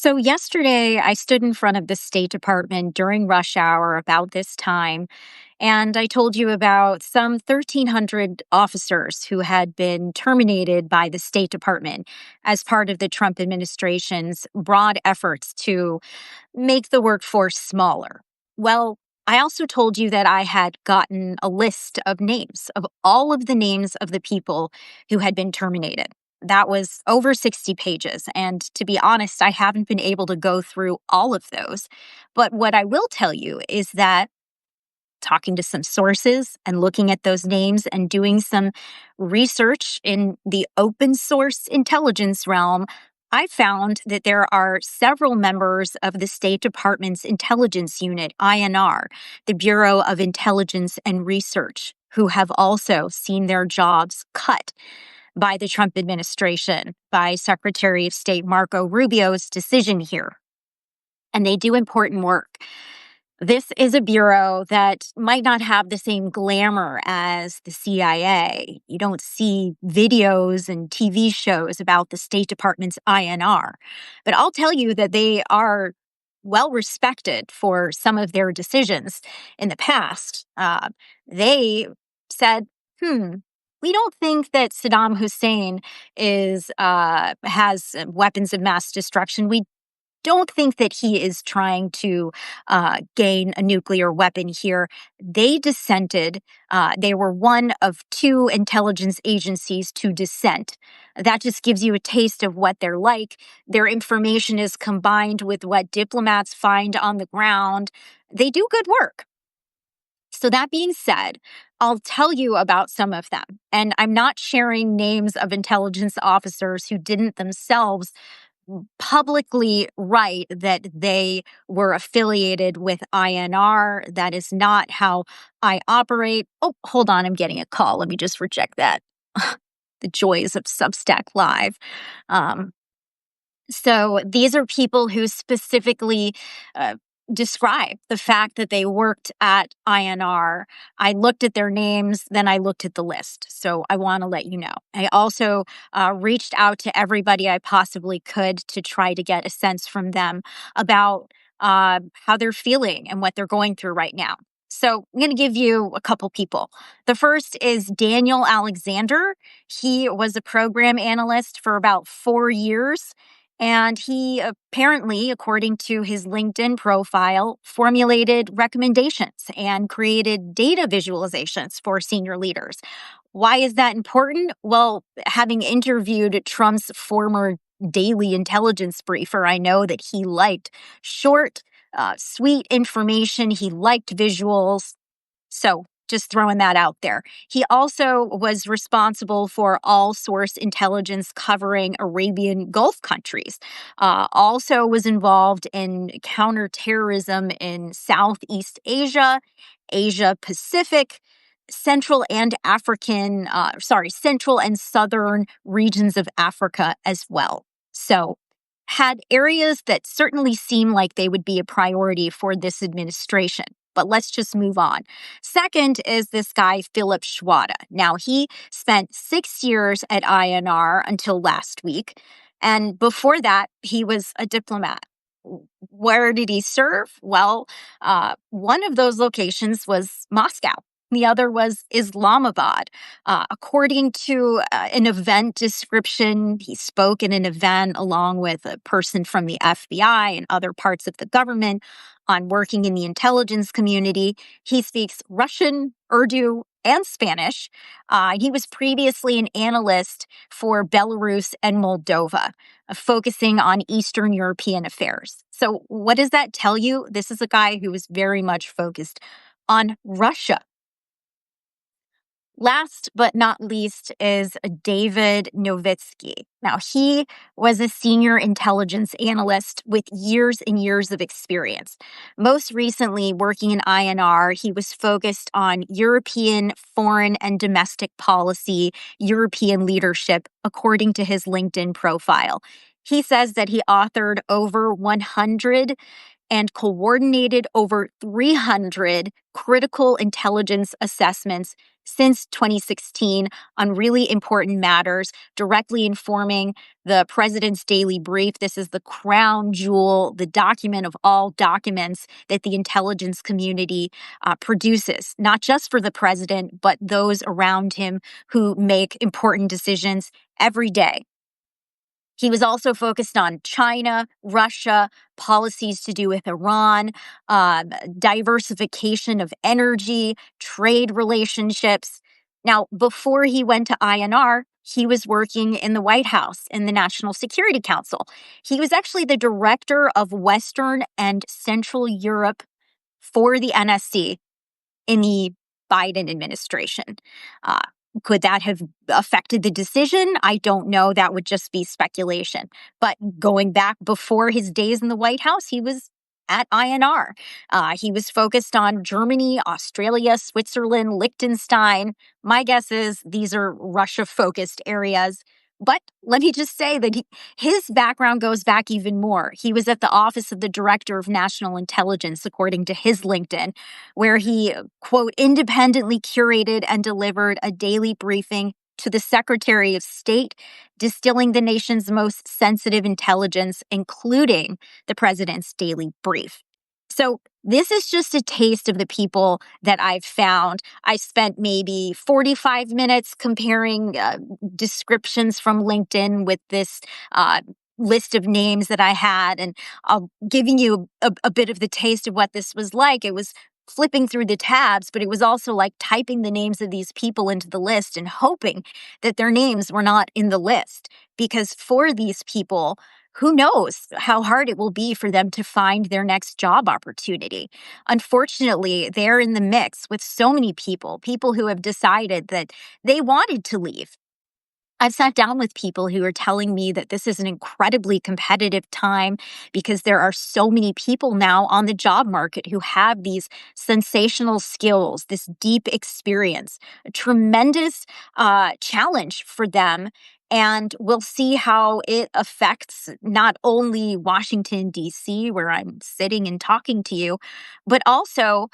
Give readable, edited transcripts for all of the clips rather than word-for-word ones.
So, yesterday I stood in front of the State Department during rush hour about this time, and I told you about some 1,300 officers who had been terminated by the State Department as part of the Trump administration's broad efforts to make the workforce smaller. Well, I also told you that I had gotten a list of names, of all of the names of the people who had been terminated. That was over 60 pages. And to be honest, I haven't been able to go through all of those. But what I will tell you is that talking to some sources and looking at those names and doing some research in the open source intelligence realm, I found that there are several members of the State Department's intelligence unit, INR, the Bureau of Intelligence and Research, who have also seen their jobs cut by the Trump administration, by Secretary of State Marco Rubio's decision here. And they do important work. This is a bureau that might not have the same glamour as the CIA. You don't see videos and TV shows about the State Department's INR. But I'll tell you that they are well respected for some of their decisions in the past. They said, we don't think that Saddam Hussein has weapons of mass destruction. We don't think that he is trying to gain a nuclear weapon here. They dissented. They were one of two intelligence agencies to dissent. That just gives you a taste of what they're like. Their information is combined with what diplomats find on the ground. They do good work. So that being said, I'll tell you about some of them. And I'm not sharing names of intelligence officers who didn't themselves publicly write that they were affiliated with INR. That is not how I operate. Oh, hold on. I'm getting a call. Let me just reject that. The joys of Substack Live. So these are people who specifically describe the fact that they worked at INR. I looked at their names, then I looked at the list. So I want to let you know. I also reached out to everybody I possibly could to try to get a sense from them about how they're feeling and what they're going through right now. So I'm going to give you a couple people. The first is Daniel Alexander. He was a program analyst for about 4 years. And he apparently, according to his LinkedIn profile, formulated recommendations and created data visualizations for senior leaders. Why is that important? Well, having interviewed Trump's former daily intelligence briefer, I know that he liked short, sweet information. He liked visuals. So just throwing that out there. He also was responsible for all source intelligence covering Arabian Gulf countries. Also was involved in counterterrorism in Southeast Asia, Asia Pacific, Central and Southern regions of Africa as well. So had areas that certainly seem like they would be a priority for this administration. But let's just move on. Second is this guy, Philip Schwada. Now, he spent 6 years at INR until last week. And before that, he was a diplomat. Where did he serve? Well, one of those locations was Moscow. The other was Islamabad. According to an event description, he spoke in an event along with a person from the FBI and other parts of the government on working in the intelligence community. He speaks Russian, Urdu, and Spanish. He was previously an analyst for Belarus and Moldova, focusing on Eastern European affairs. So what does that tell you? This is a guy who was very much focused on Russia. Last but not least is David Novitsky. Now, he was a senior intelligence analyst with years and years of experience. Most recently, working in INR, he was focused on European foreign and domestic policy, European leadership, according to his LinkedIn profile. He says that he authored over 100 and coordinated over 300 critical intelligence assessments since 2016 on really important matters, directly informing the president's daily brief. This is the crown jewel, the document of all documents that the intelligence community produces, not just for the president, but those around him who make important decisions every day. He was also focused on China, Russia, policies to do with Iran, diversification of energy, trade relationships. Now, before he went to INR, he was working in the White House in the National Security Council. He was actually the director of Western and Central Europe for the NSC in the Biden administration. Uh, could that have affected the decision? I don't know. That would just be speculation. But going back before his days in the White House, he was at INR. He was focused on Germany, Australia, Switzerland, Liechtenstein. My guess is these are Russia focused areas. But let me just say that his background goes back even more. He was at the Office of the Director of National Intelligence, according to his LinkedIn, where he, quote, independently curated and delivered a daily briefing to the Secretary of State, distilling the nation's most sensitive intelligence, including the president's daily brief. So this is just a taste of the people that I've found. I spent maybe 45 minutes comparing descriptions from LinkedIn with this list of names that I had, and I'll giving you a bit of the taste of what this was like. It was flipping through the tabs, but it was also like typing the names of these people into the list and hoping that their names were not in the list. Because for these people, who knows how hard it will be for them to find their next job opportunity. Unfortunately, they're in the mix with so many people who have decided that they wanted to leave. I've sat down with people who are telling me that this is an incredibly competitive time because there are so many people now on the job market who have these sensational skills, this deep experience, a tremendous challenge for them. And we'll see how it affects not only Washington, D.C., where I'm sitting and talking to you, but also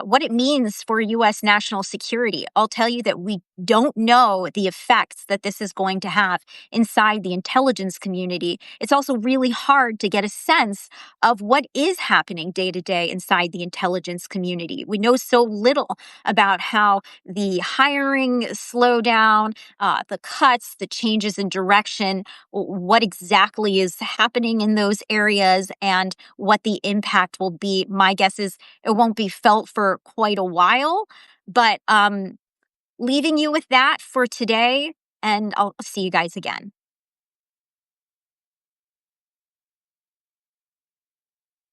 what it means for U.S. national security. I'll tell you that we don't know the effects that this is going to have inside the intelligence community. It's also really hard to get a sense of what is happening day to day inside the intelligence community. We know so little about how the hiring slowdown, the cuts, the changes in direction, what exactly is happening in those areas, and what the impact will be. My guess is it won't be felt for quite a while, but leaving you with that for today, and I'll see you guys again.